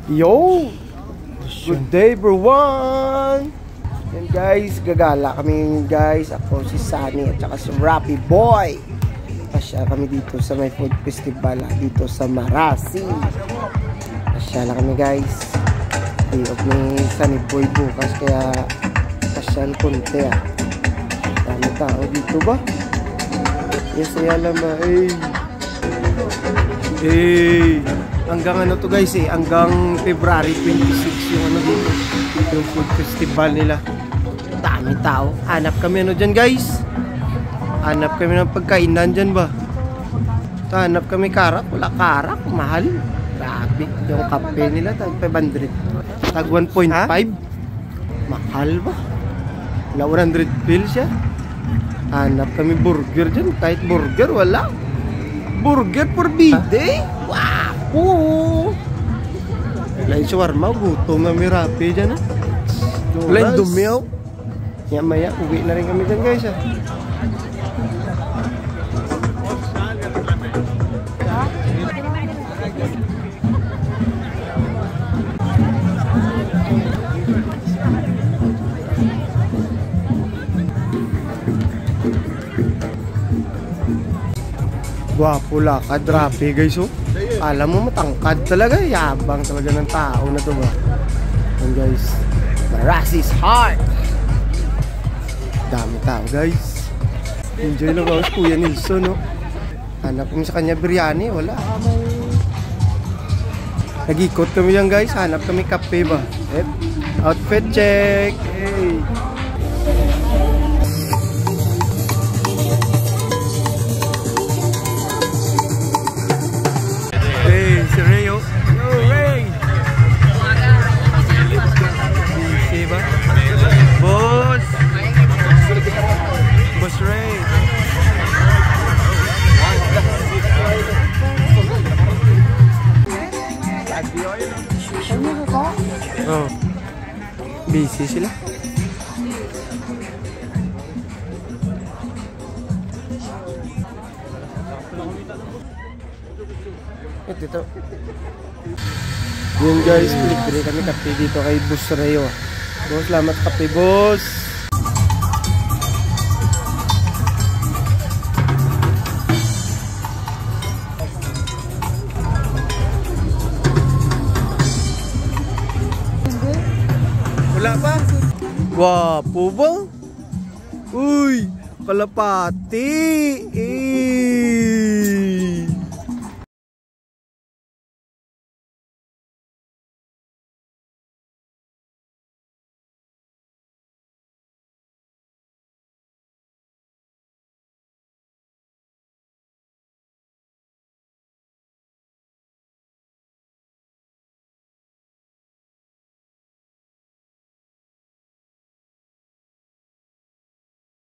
Yo! Good day everyone! And guys, gagala kami guys. Ako si Sunny at saka si Rappi Boy. Pasya kami dito sa may food festival dito sa Marasi. Pasya kami guys. Day off ni Sunny Boy bukas kaya pasyal konti Dami tao dito ba? Yes, ay alam ba? Hanggang ano to guys hanggang February 26 yung ano dito, yung food festival nila. Dami tao. Hanap kami ano dyan guys. Hanap kami ng pagkainan dyan ba. Hanap kami karak. Wala karak. Mahal. Grabe. Yung kape nila tag 500. Tag 1.5. Mahal ba? Wala 100 pills siya. Hanap kami burger dyan. Kahit burger wala. Burger for bide. Wow. Lain shawarma, gutom na may Rappi dyan Lain dumiyaw. Maya uwi na rin kami dyan guys Gwapo lakad Rappi guys Alam mo matangkad talaga, yabang talaga ng tao na to ba. And guys, Marasi's heart. Dami tao guys. Enjoy lang ako Kuya Nilson Hanap kami sa kanya biryani, wala. Nag-ikot kami yan guys, hanap kami kape ba. Outfit check. Hey. Si Ray Ray! Busy ba? Boss! Boss Ray! Oh. Busy sila. Dito. Yun guys, bili kami kape dito kay Boss Rayo. Boss, salamat kape boss. Wala pa? Wapo ba? Uy, kalapati.